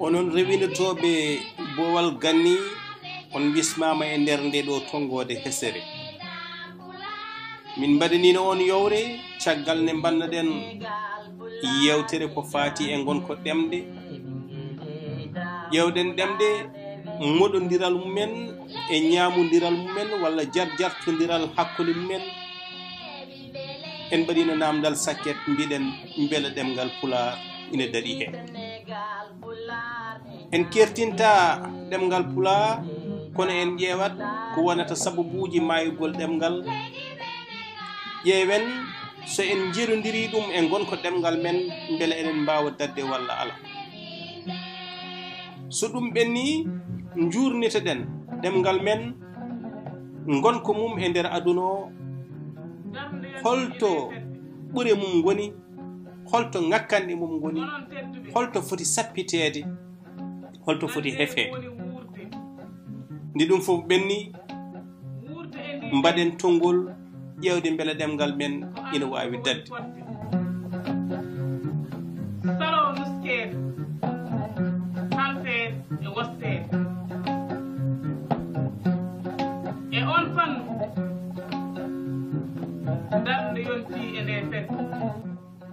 onon rewinotoɓe Bowal Ganni on wismama e nder nde ɗo tongode hesere min mbaɗanino on yowre caggal ne bannaɗen yewtere ko faati e gonko ɗemɗe ƴewɗen ɗemɗe moɗodiral mumen e ñamodiral mumen walla jarjartodiral hakkude mumen en mbaɗino namdal sakket mbiɗen beele ɗemgal Pulaar ina daɗi hen en kertinta ɗemgal Pulaar kono en ƴeewat ko wonata sababuji mayugol ɗemgal ƴeewen so en jerodiri ɗum e gonko ɗemgal men beele eɗen mbawa dadde walla ala so ɗum ɓenni jurniteɗen ɗemgal men gonko mum e nder aduna o holto ɓure mum goni holto ngakkanɗe mum goni holto foti sappitede holto foti hefede ndi ɗum fof ɓenni mbaɗen tongol ƴewde beele ɗemgal men ina wawi dadde salo nuskede halfede e wostede e on fannu darde yonti e nde fedde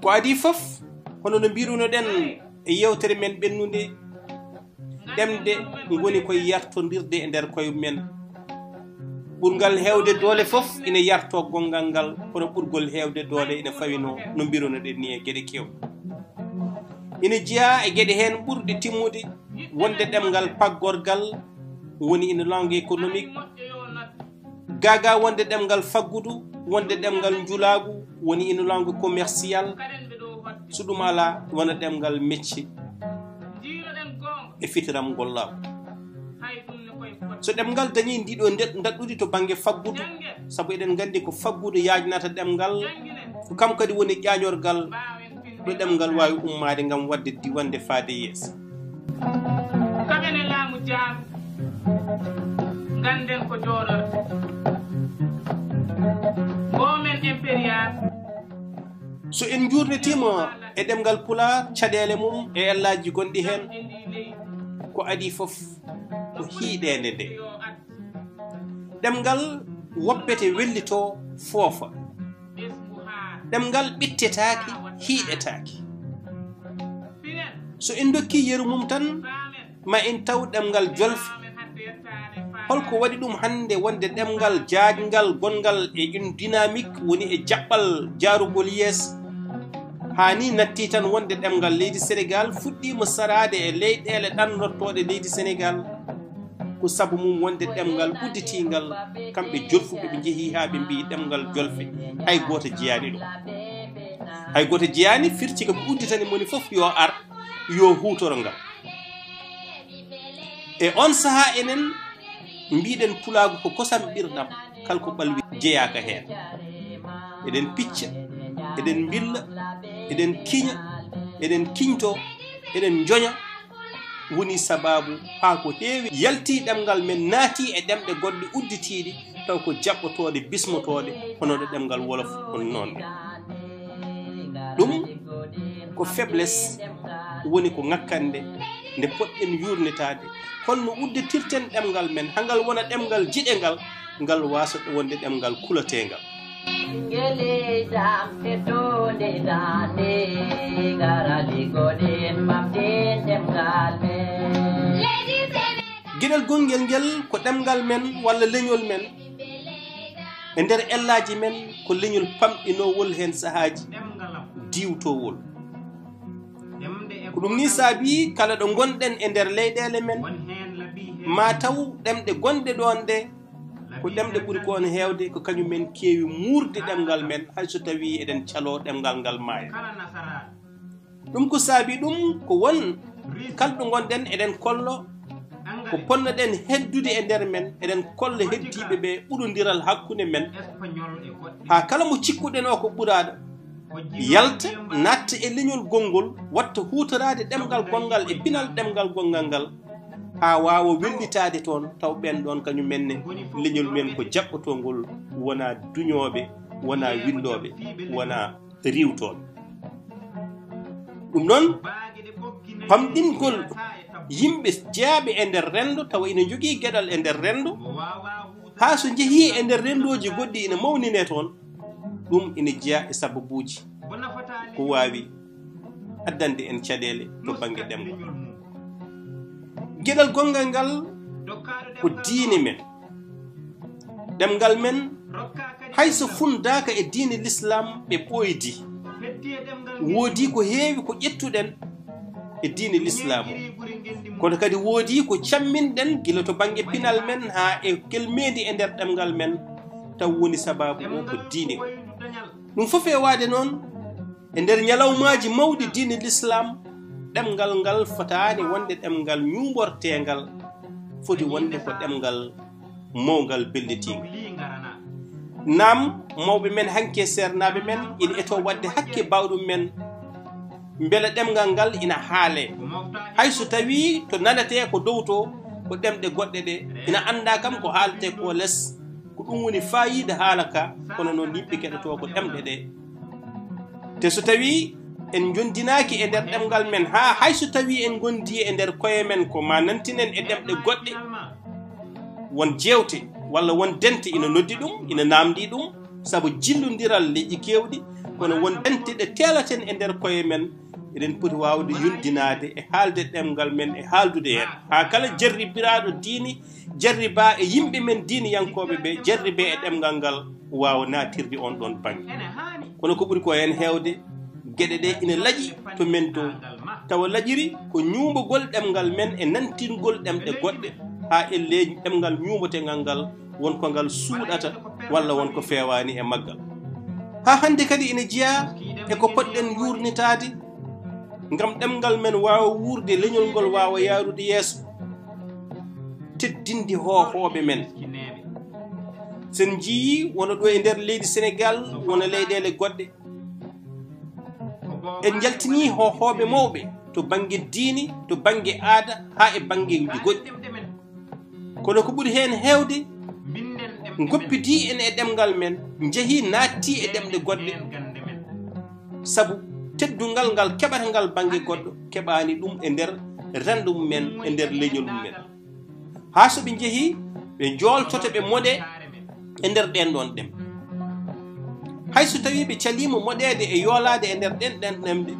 ko adi fof hono no mbirunoɗen e yewtere men ɓennude ɗemde goni koye yartodirde e nder koye men ɓurgal hewde doole fof ina yarto gongal ngal kono ɓurgol hewde doole ina fawino no mbirunoɗen ni e gueɗe kewɗe ina jeeya e gueɗe hen ɓurɗe timmude wonde ɗemgal paggorgal woni ina langue économique gaga wonde ɗemgal faggudu wonde ɗemgal julagu woni ina langue commercial so ɗum ala wona ɗemgal métier e fitiram gollago so ɗemgal dañi ndiɗo daɗɗude to banggue faggudu saabu eɗen gandi ko faggudu yajnata ɗemgal ko kam kadi woni ƴaƴorgal ɗo ɗemgal wawi ummade gam wadde diwande faade yeeso kaɓene laamu jaaru ganden ko jooɗorte gomen impérial so en jurnetima e ɗemgal Pulaar caɗele mum e ellaji gonɗi hen ko adi foof ko hiiɗede nde ɗemgal woppete wellito foofa ɗemgal ɓittetaki hiiɗetaki so en dokki yeru mum tan ma en taw ɗemgal jolfe holko waɗi ɗum hande wonde ɗemgal jajgal gongal e une dynamique woni e jaɓɓal jarugol yeeso hani natti tan wonde ɗemgal leydi Sénégal fuɗɗima sarade e leyɗele ɗannottoɗe leydi Sénégal ko saabu mum wonde ɗemgal udditigal kamɓe jolfuɓe ɓe jeehi ha ɓe mbi ɗemgal jolfe hay goto jeyani ɗum hay goto jeyani firti ko udditani moni foof yo ar yo hutoro ngal e on saaha enen mbiɗen pulagu ko kosam ɓirɗam kalko ɓalwi jeyaka hen eɗen picca eɗen billa eɗen kiña eɗen kiñto eɗen joña woni sababu ha ko heewi yalti ɗemgal men naati e ɗemɗe goɗɗe udditiɗi taw ko jaɓɓotoɗe bismotoɗe hono ɗo ɗemgal wolof on noon ɗum ko faiblesse woni ko ngakkande nde poɗɗen yurnitade holno udditirten ɗemgal men hangal wona ɗemgal jiɗengal ngal wasata wonde ɗemgal kulatengal gueɗel gongel ngel ko ɗemgal men walla leñol men e nder ellaji men ko leñol pamɗinowol hen sahaji diwtowol ko ɗum ni saabi kala ɗo gonɗen e nder leyɗele men ma taw ɗemɗe gonɗe ɗon ɗe ko ɗemɗe ɓuuri ko on hewde ko kañum men keewi muurde ɗemgal men hay so tawi eɗen calo ɗemgal ngal maaya ɗum ko saabi ɗum ko won kalɗo gonɗen eɗen kollo ko ponnoɗen heddude e nder men eɗen kolla heddiɓe ɓe ɓurodiral hakkude men ha kala mo cikkuɗen o ko ɓuraɗo yalta natta e leñol gongol watta hutorade ɗemgal gongal e pinal ɗemgal gongal ngal ha wawa wellitade toon taw ɓen ɗon kañum menne leñol men ko jaɓɓotongol wona duñoɓe wona windoɓe wona riwtoɓe ɗum noon famɗingol yimɓe jeyaɓe e nder renndo tawa ina jogii geɗal e nder renndo haa so njehii e nder renndooji goɗɗi ina mawninee toon ɗum ina jeya e sababuuji ko waawi addande en caɗeele to baŋnge ɗemngal geɗal gongal ngal ko diine men ɗemngal men hayso fundaaka e diine l'islam ɓe ɓoydi woodi ko heewi ko ƴettuɗen e diine l'islam kono kadi woodi ko camminɗen gila to baŋnge pinal men haa e kelmeedi e nder ɗemngal men taw woni sababu o ko diine o ɗum fof e waade noon e nder ñalawmaaji mawɗi diine l'islam ɗemngal ngal fotaani wonde ɗemngal ñuumborteengal foti wonde ko ɗemngal mawngal bellitiingal naam mawɓe men hanke seernaaɓe men ina eto waɗde hakke bawɗum men mbele ɗemngal ngal ina haalee hay so tawii to nanetee ko dow to ko ɗemɗe goɗɗe ɗe ina annda kam ko haaletee ko less ko ɗum woni faayiide haala ka kono noon yimɓe keɗotoo ko ɗemɗe ɗe te so tawii en jonndinaaki e nder ɗemngal men haa hay so tawii en ngonndii e nder koye men ko ma nantinen e ɗemɗe goɗɗe won jeewte walla won dente ina noddi ɗum ina naamdi ɗum sabu jillondiral leƴƴi keewɗi kono won dente ɗe teelaten e nder koye men eɗen poti waawde yondinaade e haalde ɗemngal men e haaldude heen haa kala jarribiraaɗo diini jarribaa e yimɓe men diiniyankooɓe ɓe jarribee e ɗemngal ngal waawa naatirde on ɗon baŋnge kono ko ɓuri ko heen heewde geɗe ɗe ina laƴi to men dow tawa laƴiri ko ñuumbogol ɗemngal men e nantingol ɗemɗe goɗɗe haa elle ɗemngal ñuumotengal ngal wonko ngal suuɗata walla wonko feewaani e maggal haa hannde kadi ina jeyaa e ko poɗɗen yuurnitaade ngam ɗemngal men waawa wuurde leñol ngol waawa yaarude yeeso teddinde hohooɓe men sen njiyii wona ɗo e ndeer leydi Sénégal wona leyɗeele goɗɗe en jaltinii hohooɓe mawɓe to baŋnge diini to baŋnge aada haa e baŋngeji goɗɗi kono ko ɓuri heen heewde goppidii en e ɗemngal men njehii naattii e ɗemɗe goɗɗe sabu teddungal ngal keɓata ngal baŋnge goɗɗo keɓaani ɗum e nder renndo mumen e nder leñol mumen haa so ɓe njehii ɓe njooltoto ɓe moɗee e nder ɗen ɗon ɗem hay so tawii ɓe caliima moɗeede e yoolaade e nder ɗen ɗen ɗemɗe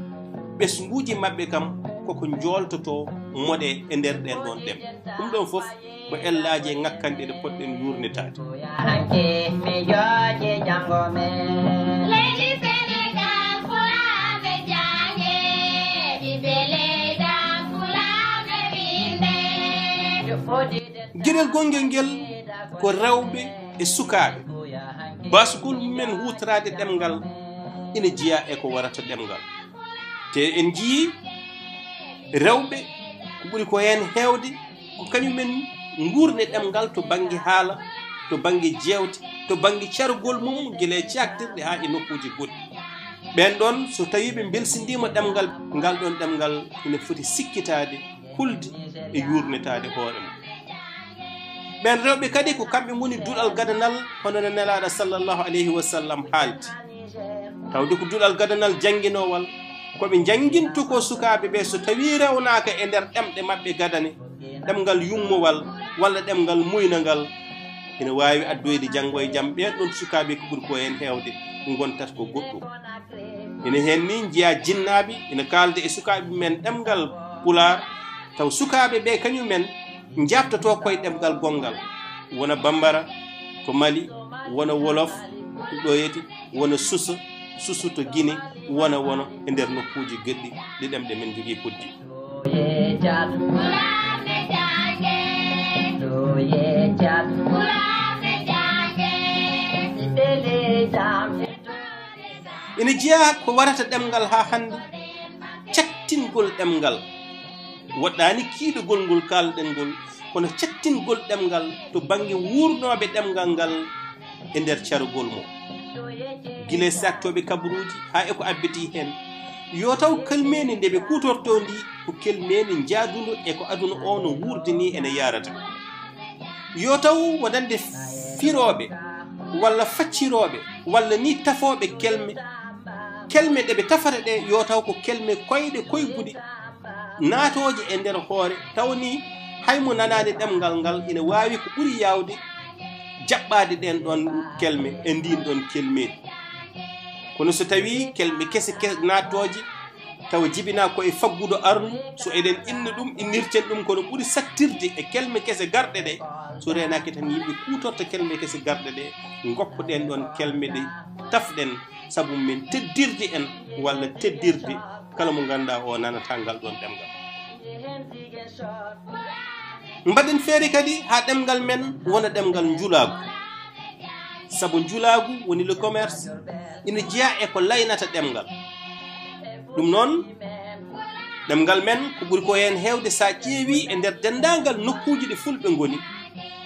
ɓesnguuji maɓɓe kam koko njooltotoo moɗee e nder ɗen ɗon ɗem ɗum ɗon fof ko ellaaji e ŋakkanɗe ɗe poɗɗen yuurnitaade geɗel gonngel ngel ko rewɓe e sukaaɓe basgol mumen huutoraade ɗemngal ina jeyaa e ko warata ɗemngal te en njiyii rewɓe ko ɓuri ko heen heewde ko kañumen nguurde ɗemngal to baŋnge haala to baŋnge jeewte to baŋnge cargol mum gila e caktirɗe haa e nokkuuji goɗɗi ɓeen ɗon so tawii ɓe mbelsindiima ɗemngal ngal ɗon ɗemngal ina foti sikkitaade hulde e yuurnitaade hoore mum ɓen rewɓe kadi ko kamɓe ngoni duɗal gadanal hono no nelaaɗo sallllahu alayhi wa sallam haaldi tawde ko duɗal gadanal jannginowal koɓe jannginto ko sukaaɓe ɓe so tawii rewnaaka e nder ɗemɗe maɓɓe gadane ɗemngal yummowal walla ɗemngal muynangal ina waawi addoyde janngo e jam ɓeen ɗon sukaaɓe ko ɓuri ko heen heewde ngontata ko goɗɗum ina heen ni njiyaa jinnaaɓe ina kaalda e sukaaɓe men ɗemngal pulaar taw sukaaɓe ɓe kañumen njabtoto koye ɗemngal gongal wona bambara to Mali wona wolof to ɗoyeti wona susu to Guinée wona e nder nokkuuji goɗɗi ɗi ɗemɗe men jogii koddi ina jeyaa ko warata ɗemngal haa hannde cattingol ɗemngal waɗɗaani kiiɗugol ngol kaalɗen ngol kono cattingol ɗemngal to baŋnge wuurnooɓe ɗemngal ngal e nder carugol mum gila saktooɓe kabaruuji haa e ko abbitii heen yo taw kelmeeni nde ɓe kuutortoo ndi ko kelmeeni njaadundo e ko aduna o no wuurdi ni ene yaarata yo taw wonande firooɓe walla faccirooɓe walla ni tafooɓe kelme ɗe ɓe tafata ɗe yo taw ko kelme koyɗe koyguɗi naatoje e nder hoore tawni haymo nanade ɗemgal ngal ina wawi ko ɓuri yawde jaɓɓade ɗen ɗon kelme e ndin ɗon kelmeɗi kono so tawi kelme kese naatoje tawa jibina koye faggudo arnu so eɗen inna ɗum innirten ɗum kono ɓuri sattirde e kelme kese garɗe ɗe so renaki tan yimɓe kutorta kelme kese garɗe ɗe goppoɗen ɗon kelme ɗe tafɗen saabu min teddirde en walla teddirde kala mo ganduɗa o nanata ngal ɗon ɗemgal mbaɗen feere kadi ha ɗemgal men wona ɗemgal julagu saabu julagu woni le commerce ina jeeya e ko laynata ɗemgal ɗum noon ɗemgal men ko ɓuri ko hen hewde sa ƴeewi e nder dendagal nokkuji ɗi fulɓe goni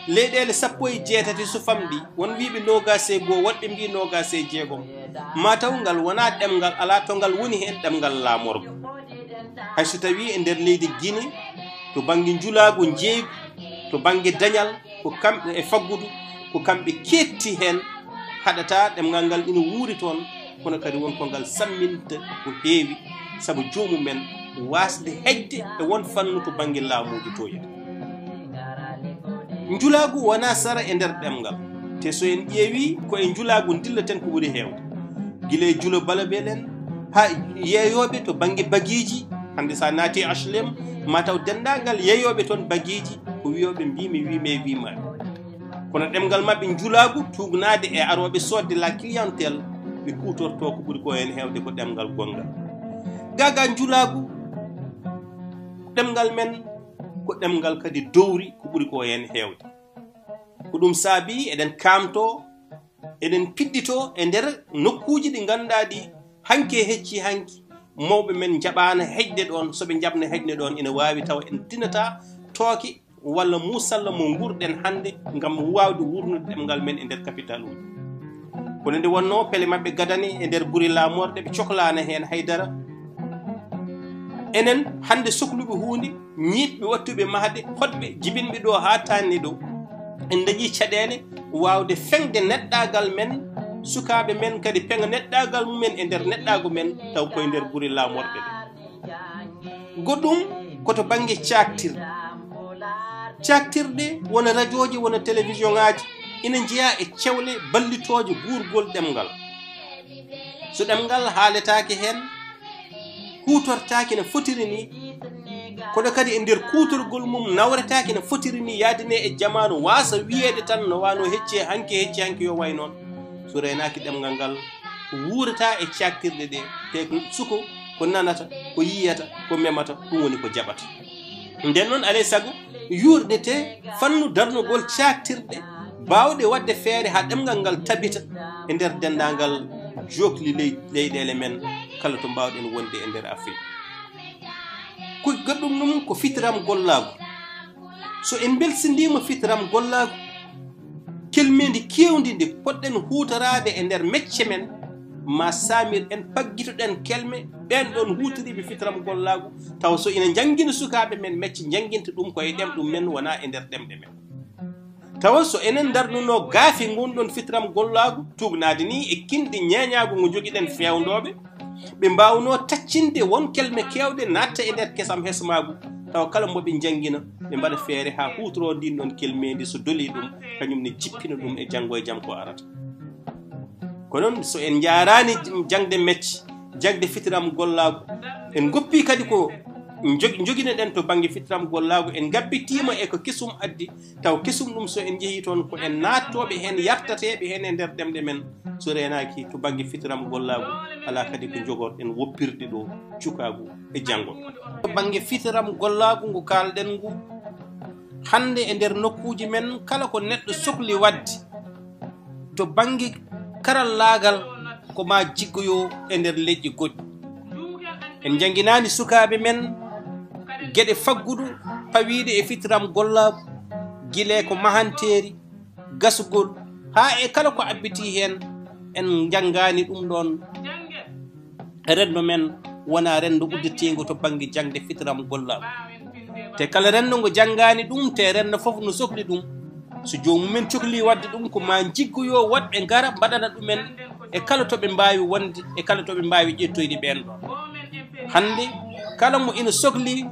leyɗele 17 so famɗi won wiɓe nogas e goo woɗɓe mbi nogas e jeegom mataw ngal wona ɗemgal ala to ngal woni hen ɗemgal laamorgo hayso tawi e nder leydi Guinée to banggue julagu jeeygu to banggue dañal ko kamɓe e faggudu ko kamɓe ketti hen haɗata ɗemgal ngal ina wuuri toon kono kadi wonko ngal samminta ko heewi saabu joomumen wasde hejde e won fannu to banggue laamuji to yita julagu wona sara e nder ɗemgal te so en ƴeewi ko e julagu dillaten ko ɓuri hewde guila julo balabel en ha yeeyoɓe to banggue baguiji hande sa naati HLM mataw dendagal yeeyoɓe toon baguiji ko wiyoɓe mbimi wimaɓe kono ɗemgal mabɓe julagu tugnade e aroɓe sodde la clientèle ɓe kutorto ko ɓuri ko hen hewde ko ɗemgal gongal gaga julagu ɗemgal men ko ɗemgal kadi dowri ko ɓuri ko hen hewde ko ɗum saabi eɗen kamto eɗen piɗɗito e nder nokkuji ɗi ganduɗa ɗi hanke hecci hanki mawɓe men jaɓana hejde ɗon soɓe jabna hejde ɗon ina wawi tawa en dinata tooke walla musalla mo gurɗen hande gam wawde wurnude ɗemgal men e nder capital uji kono nde wonno pele mabɓe gadani e nder guri lamorɗe ɓe cohlana hen haydara enen hande sohluɓe hunde ñiiɓɓe wattuɓe mahde hoɗɓe jibinɓe ɗo ha tanni ɗo en dañi caɗele wawde fengde neɗɗagal men sukaɓe men kadi penga neɗɗagal mumen e nder neɗɗago men taw koye nder guri lamorɗe ɗe goɗɗum koto banggue caktirɗe wona radio ji wona télévision ngaji ina jeeya e cewle ballitoje guurgol ɗemgal so ɗemgal haaletake hen kutortaki no fotiri ni kono kadi e nder kutorgol mum nawretaki no fotiri ni yaadine e jamanu wasa wiyede tan no wano hecce hanke yo way noon so renaki ɗemgal ngal wuurata e caktirɗe ɗe te suko ko nanata ko yiyata ko memata ɗum woni ko jaɓata nden noon alay saago yurdete fannu darnugol caktirɗe bawɗe wadde feere ha ɗemgal ngal tabita e nder dendagal jokli leyɗele men kala to mbawɗen wonde e nder Afrique ko goɗɗum ɗum ko fitiram gollagu so en belsidima fitiram gollagu kelmedi kewdi ndi poɗɗen hutorade e nder mecce men ma samir en paggitoɗen kelme ɓen ɗon hutoriɓe fitiram gollagu taw so ina jangguina sukaɓe men mecce jangguinta ɗum koye ɗemɗum men wona e nder ɗemɗe men tawa so enen darnuno gaafi gonɗon fitiram gollagu tugnade ni e kinɗi ñeñagu ngo joguiɗen fewdoɓe ɓe mbawno taccinde won kelme kewɗe natta e nder kesam hesmagu tawa kala moɓe jangguina ɓe mbaɗa feere ha hutoro ndin ɗon kelmedi so doli ɗum kañum ne jippina ɗum e janggo e jaam ko arata ko noon so en jarani jangde mecce jangde fitiram gollagu en goppi kadi ko joguino ɗen to banggue fitiram gollagu en gabbitima e ko kesum addi taw kesum ɗum so en jeehi toon ko en nattoɓe hen yartateɓe hen e nder ɗemɗe men so renaki to banggue fitiram gollagu ala kadi ko jogorɗen woppirde ɗo cukagu e janggo to banggue fitiram gollagu ngu kalɗen ngu hande e nder nokkuji men kala ko neɗɗo sohli wadde to banggue karallagal ko ma jiggoyo e nder leƴƴi goɗɗi en jangguinani sukaɓe men gueɗe faggudu pawiɗe e fitiram gollagu guile ko mahanteri gasugol ha e kala ko abbiti hen en janggani ɗum ɗon rendo men wona rendo uddetego to banggue jangde fitiram gollagu te kala rendo ngo janggani ɗum te rendo foof no sohli ɗum so jomumen cohli wadde ɗum ko ma jiggoyo woɗɓe gara mbaɗana ɗumen e kala to ɓe mbawi wonde e kala to ɓe mbawi ƴettoyde ɓen ɗon hande kala mo ina sohli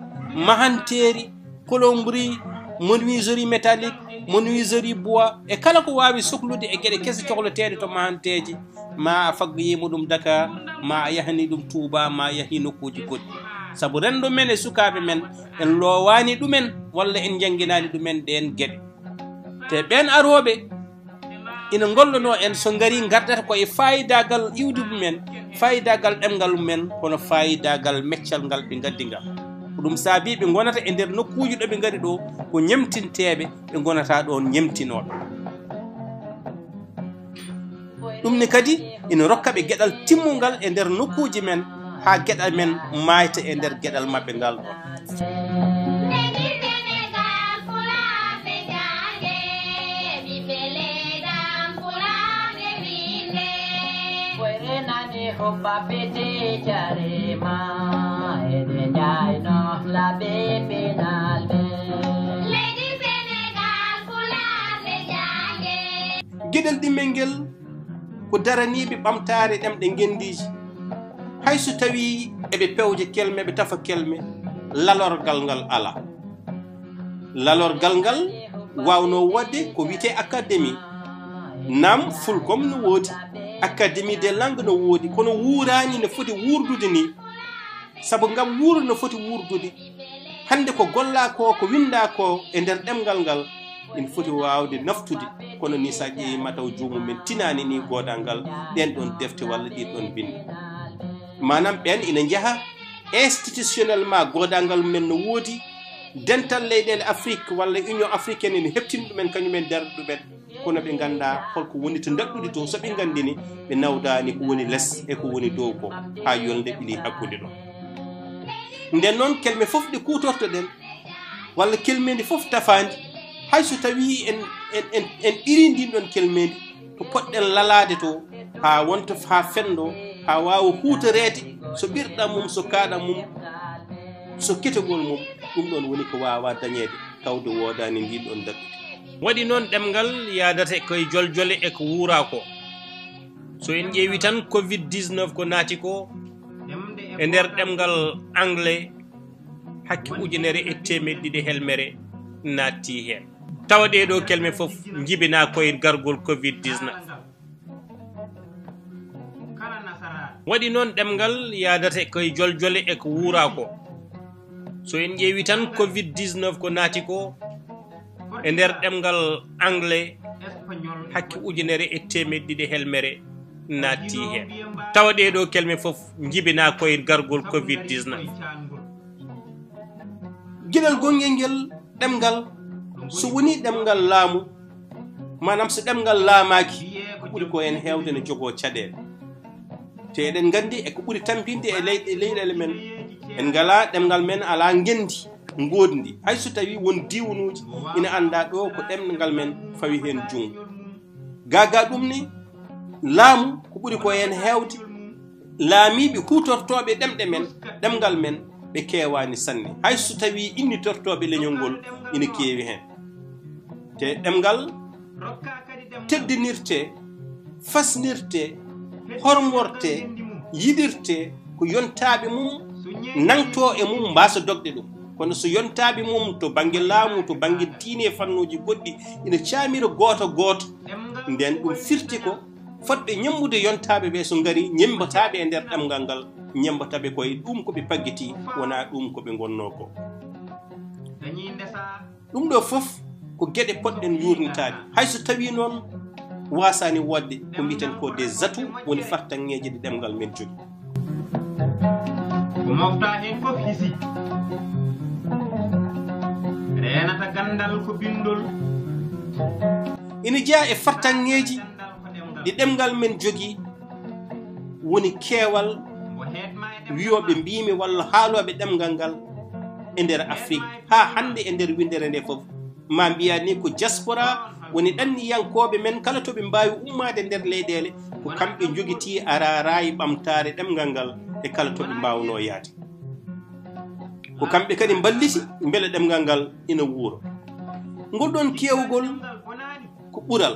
mahanteri colombri menuiserie métallique menuiserie bois e kala ko wawi sohlude e gueɗe kese cohleteɗe to mahanteji ma a fagguyima ɗum Dakar ma a yahani ɗum Touba ma yahi nokkuji goɗɗi saabu rendo men e sukaɓe men en lowani ɗumen walla en jangguinani ɗumen ɗen gueɗe te ɓen aroɓe ina gollono en so gari gardata koye fayidagal iwdi mumen fayidagal ɗemgal mumen kono fayidagal meccal ngal ɓe gaddi ngal ko ɗum saabi ɓe gonata e nder nokkuji ɗo ɓe gari ɗo ko ñemtinteɓe ɓe gonata ɗon ñemtinoɓe ɗum ni kadi ina rokka ɓe gueɗal timmugal e nder nokkuji men ha gueɗal men mayta e nder gueɗal mabɓe ngal ɗon Hoppa pete charema ede nyai no la bebe dalbe Lady Senegal kula be jange gueɗal ɗimmel ngel ko daraniɓe ɓamtare ɗemɗe gendiji hay so tawi eɓe pewje kelme ɓe tafa kelme lalorgal ngal ala lalorgal ngal wawno wadde ko wiyete académie nam fulkom no woodi académie des langues no woodi kono wuurani no foti wuurdude ni saabu ngam wuuro no foti wuurdude hande ko golla ko winda ko e nder ɗemgal ngal ina foti wawde naftude kono ni sa ƴeewi mataw joomumen tinani ni godal ngal ɗen ɗon defte walla ɗin ɗon bindi manam ɓen ina jaaha institutionnellement godal ngal men no woodi dental leyɗele Afrique walla union africaine ene heptini ɗumen kañumen darde ɗumen kono ɓe ganda holko woni to daɗɗude to so ɓe gandini ɓe nawdani ko woni less e ko woni dow ko ha yolde ɓili hakkude ɗon nden noon kelme fof ɗe kutorto ɗen walla kelmedi fof tafandi hay so tawi en iri ndin ɗon kelmedi to poɗɗen lalade to ha wonta ha fendo ha wawa hutorede so ɓirɗam mum so kaɗam mum so ketogol mum ɗum ɗon woni ko wawa dañede tawde wodani ndin ɗon daɗɗude waɗi noon ɗemgal yadata koye joljole e ko wuura ko so en ƴeewi tan covid-19 ko naati ko e nder ɗemgal anglais hakke ujunere e temedde helmere naatti hen tawa ɗeɗo kelme fof jibina koye gargol covid-19 waɗi noon ɗemgal yadata koye joljole e ko wuura ko so en ƴeewi tan covid-19 ko naati ko e nder ɗemgal anglais hakke ujunere e temedde helmere naatti hen tawa ɗeɗo kelme fof jibina koye gargol covid-19 gueɗal gonguel ngel ɗemgal so woni ɗemgal laamu manam so ɗemgal laamaki ko ɓuuri ko en hewde ne jogo caɗele te eɗen gandi e ko ɓuuri tampinde e leyɗele men en ngala ɗemgal men ala gendi goddi hay so tawi won diwnuji ina anda ɗo ko ɗemgal men fawi hen jungo gaga ɗum ni laamu ko ɓuuri ko hen hewde laamiɓe hutortoɓe ɗemɗe men ɗemgal men ɓe kewani sanne hay so tawi innitortoɓe leñol ngol ina keewi hen te ɗemgal teddinirte fasnirte hormorte yiɗirte ko yontaɓe mum nangto e mum mbasa dogɗe ɗum kono so yontaɓe mum to banggue laamu to banggue diine fannuji goɗɗi ina camira goto goto nden ɗum firti ko fotɓe ñambude yontaɓe ɓe so gari ñembataɓe e nder ɗemgal ngal ñembataɓe koye ɗum koɓe paggiti wona ɗum koɓe gonno ko ɗum ɗo foof ko gueɗe poɗɗen yurnitade hayso tawi noon wasani wadde ko mbiten ko des atouts woni fartanŋeji ɗe ɗemgal men jogui ko mofta hen fof hisi renata gandal ko bindol ina jeeya e fartanŋeji ɗi ɗemgal men jogui woni keewal wiyoɓe mbimi walla haaloɓe ɗemgal ngal e nder Afrique ha hande e nder windere nde foof ma mbiya ni ko diaspora woni ɗanniyankoɓe men kala toɓe mbawi ummade nder leyɗele ko kamɓe jogiti ararayi ɓamtare ɗemgal ngal e kala toɓe mbawno yaade ko kamɓe kadi balliti beele ɗemgal ngal ina wuuro ngol ɗon kewugol ko ɓuural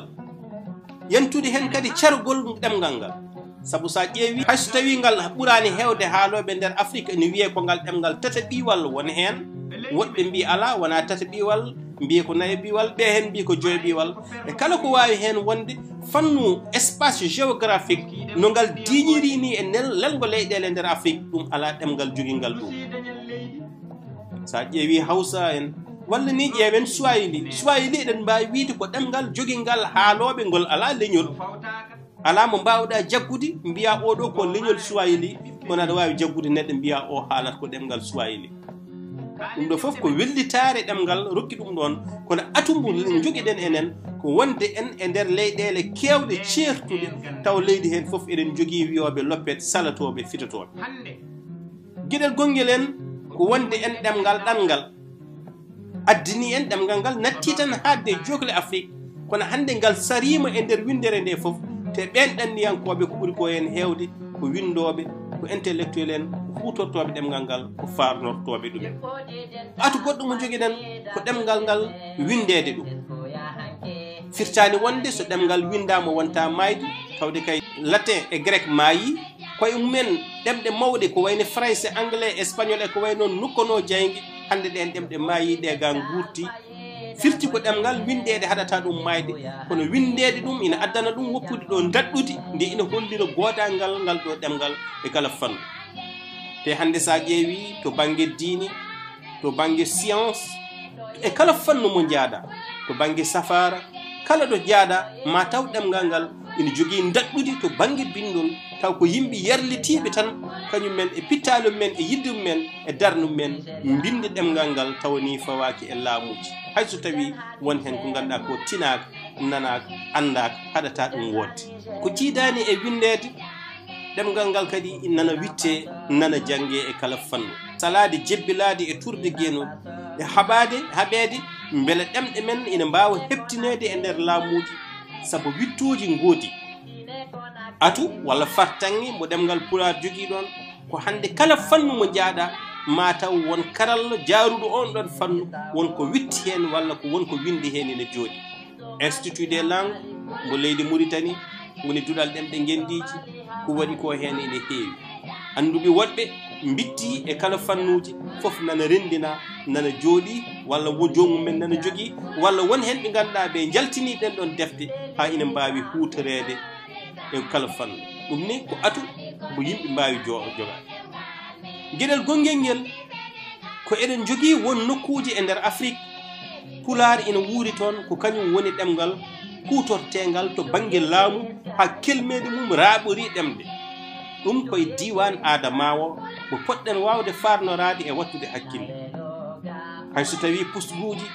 yantude hen kadi cargol ɗemgal ngal sabu sa ƴeewi hayso tawi ngal ɓurani hewde haaloɓe nder Afrique ene wiye ko ngal ɗemgal tata ɓiwal woni hen woɗɓe mbi ala wona tata ɓiwal mbiye ko nayo ɓiwal ɓe hen mbi ko joyi ɓiwal e kala ko wawi hen wonde fannu espace géographique no ngal diñiri ni e lelgo leyɗele nder Afrique ɗum ala ɗemgal joguingal ɗum sa ƴeewi Hausa en walla ni ƴeewen Swahili eɗen mbawi wiide ko ɗemgal joguingal haaloɓe ngol ala leñol ala mo mbawɗa jaggude mbiya oɗo ko leñol Swahili kono aɗa wawi jaggude neɗɗo mbiya o haalata ko ɗemgal Swahili ɗum ɗo foof ko wellitare ɗemgal rokki ɗum ɗon kono atumbu joguiɗen enen ko wonde en e nder leyɗele kewɗe ceertuɗe taw leydi hen foof eɗen jogui wiyoɓe loppet salatoɓe fitotoɓe gueɗel gonguel en ko wonde en ɗemgal ɗangal addini en ɗemgal ngal natti tan hadde jogle Afrique kono hande ngal sarima e nder windere nde foof te ɓen ɗanniyankoɓe ko ɓuuri ko hen hewde ko windoɓe ko intellectuel en ko hutortoɓe ɗemgal ngal ko farnortoɓe ɗumen atu goɗɗo mo joguiɗen ko ɗemgal ngal windede ɗum firtani wonde so ɗemgal windama wonta mayde tawde kay latin e grec maayi koye mumen ɗemɗe mawɗe ko wayno français anglais espagnol e ko way noon nukkono jaygue hande ɗen ɗemɗe maayiɗe ga gurti firti ko ɗemgal windede haɗata ɗum mayde kono windede ɗum ina addana ɗum woppude ɗo daɗɗude nde ina hollira godangal ngal ɗo ɗemgal e kala fannu te hande sa ƴeewi to banggue diine to banggue science e kala fannu mo jaada to banggue safara kala ɗo jaada ma taw ɗemgal ngal ina jogui daɗɗude to banggue bindol taw ko yimɓe yarlitiɓe tan kañum men e pittalum men e yiddum men e darnum men binde ɗemgal ngal tawani fawaki e laamuji hayso tawi won hen ko ganduɗa ko tinaka nanaka andaka haɗata ɗum wodde ko ciidani e windede ɗemgal ngal kadi nana witte nana jangge e kala fannu salade jebbilade e turde gueno e haɓede beele ɗemɗe men ina mbawa heptinede e nder laamuji saabu wittoji goodi atu walla fartange mo ɗemgal pulaar jogui ɗon ko hande kala fannu mo jaaɗa ma taw won karalla jaaruɗo on ɗon fannu wonko witti hen walla ko wonko windi hen ene jooɗi institut des langues mo leydi Mauritanie woni duɗal ɗemɗe gendiji ko waɗi ko hen ene heewi anduɓe woɗɓe bitti e kala fannuji foof nana rendina nana jooɗi walla wo jomumen nana jogui walla won hen ɓe ganduɗa ɓe jaltini ɗen ɗon defte ha ina mbawi hutorede e kala fannu ɗum ni ko atu mo yimɓe mbawi jogade gueɗel gonguel ngel ko eɗen jogui won nokkuji e nder Afrique pulaar ina wuuri toon ko kañum woni ɗemgal kutortegal to banggue laamu ha kelmede mum raaɓori ɗemde ɗum koye diwan Adamawa mo poɗɗen wawde farnorade e wattude hakkille hayso tawi pusguji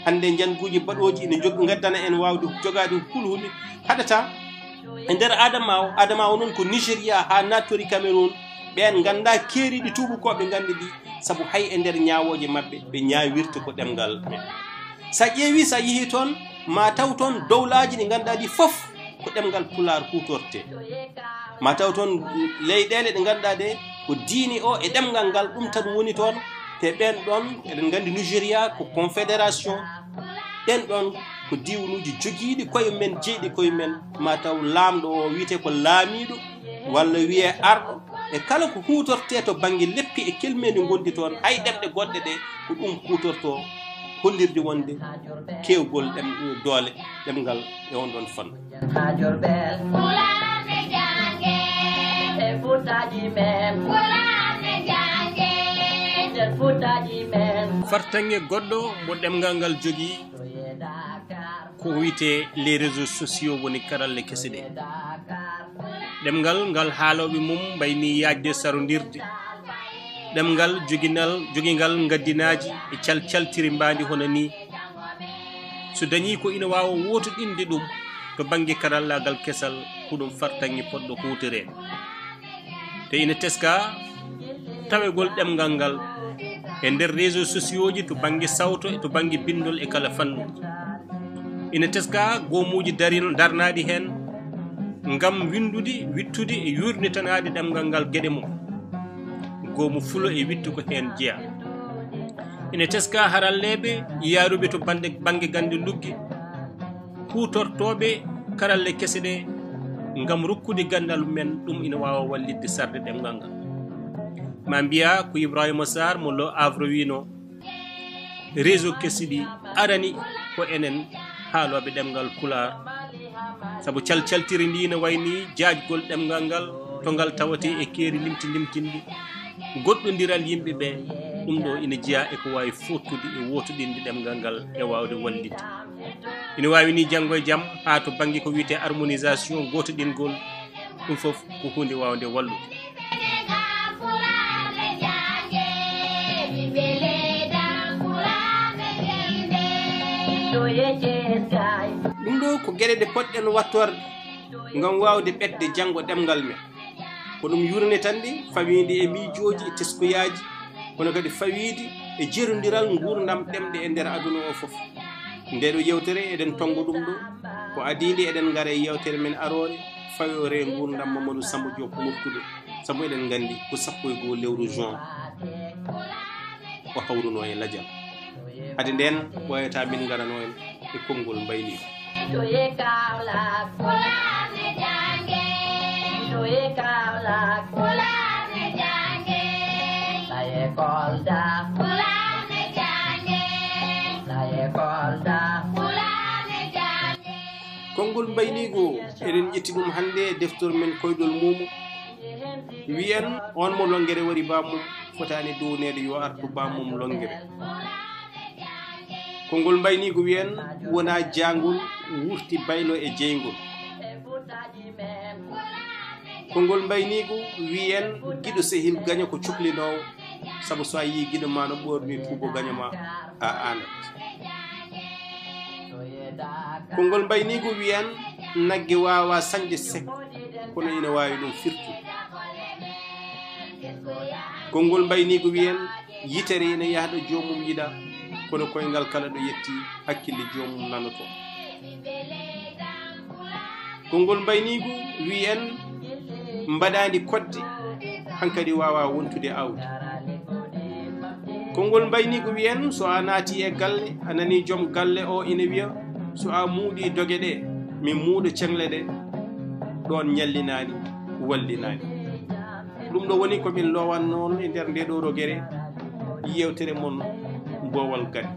hande janguji baɗoji ene gaddana en wawde jogade hulhuli haɗata e nder Adamawa noon ko Nigéria ha nattori Cameroun ɓen ganda keeriɗi tubakoɓe gandi ɗi saabu hay e nder ñawoje mabɓe ɓe ñawirta ko ɗemgal men sa ƴeewi sa yeehi toon ma taw toon dowlaji ɗi ganduɗa ɗi foof ko ɗemgal pulaar hutorte ma taw toon leyɗele ɗe ganduɗa ɗe ko diini o e ɗemgal ngal ɗum tan woni toon te ɓen ɗon eɗen gandi Nigéria ko confédération ɗen ɗon ko diwnuji jogiiɗi koye men jeyɗi koye men ma taw laamɗo o wiyete ko laamiɗo walla wiye arɗo e kala ko hutorte to banggue leppi e kelmedi gondi toon hay ɗemɗe goɗɗe ɗe ko ɗum hutorto hollirde wonde kewgol doole ɗemgal e on ɗon fannu fartange goɗɗo mo ɗemgal ngal jogui ko wiyete les réseaux sociaux woni karalle kese ɗe ɗemgal ngal haaloɓe mum mbayni yajde sarodirde ɗemgal joguingal gaddinaji e caltiri mbadi hono ni so dañi ko ina wawa wotoɗinde ɗum to banggue karallagal kesal ko ɗum fartange poɗɗo hutorede te ina teska tawegol ɗemgal ngal e nder réseaux sociaux ji to banggue sawto e to banggue bindol e kala fannuji ina teska gomuji darnadi hen ngam windude wittude e yurnitanade ɗemgal ngal gueɗe mum gomu fulo e wittu ko hen jeeya ina teska haralleɓe yaaruɓe to banggue gande lugge hutortoɓe karalle kese ɗe ngam rokkude gandal men ɗum ina wawa wallidde sarde ɗemgal ngal ma mbiya ko Ibrahima Sarr mo Lo Havre wino réseau kessi ɗi arani ko enen haaloɓe ɗemgal Pulaar saabu calcaltiri ndi ne wayni jaajgol ɗemgal ngal to ngal tawate e keeri limtinde goɗɗodiral yimɓe ɓe ɗum ɗo ina jeeya eko wawi fottude e wotoɗinde ɗemgal ngal e wawde wallidde ina wawi ni janggo e jaam ha to banggue ko wiyete harmonisation gotoɗingol ɗum foof ko hunde wawde wallude ɗum ɗo ko gueɗe ɗe poɗɗen wattorde ngam wawde ɓedde janggo ɗemgal men ko ɗum yurne tan ɗi fawide e miijoji e teskoyaji kono kadi fawide e jerodiral gurdam ɗemɗe e nder aduna o foof nde ɗo yewtere eɗen tongo ɗum ɗo ko adide eɗen gaara e yewtere men arore fawore gurdam Mamadou Samba Diop Murtude saabu eɗen gandi ko 1 lewru juin o hawruno e ladial hade nden ɓoyata min garano en e konngol mbayni konngol mbaynigo eɗen ƴetti ɗum hannde e deftor men koydol mumo wiyen on mo longere wari bamum fotani downede yo artu bamum longere konngol mbaynigo wiyen wona jangol wurti baylo e jeygol konngol mbaynigo wiyen giɗo sehil gaña ko cuklinowo saabu so a yi giɗo ma no ɓorni tuubo gañama a anat konngol mbaynigo wiyen nagge wawa sañde sekko kono ina wawi ɗum firtu konngol mbaynigo wiyen yitere ina yahɗo jomum yiɗa kono koyngal kala ɗo yetti hakkille jomum nanoto konngol mbaynigo wiyen mbaɗadi kodde hankadi wawa wontude awdi konngol mbaynigo wiyen so a naati e galle a nani joom galle o ina wiya so a muuɗi doge ɗe min muuɗo cengle ɗe ɗon ñallinani wallinani ɗum ɗo woni komin lowan noon e nder nde ɗo rogere yewtere mon Bowal Gari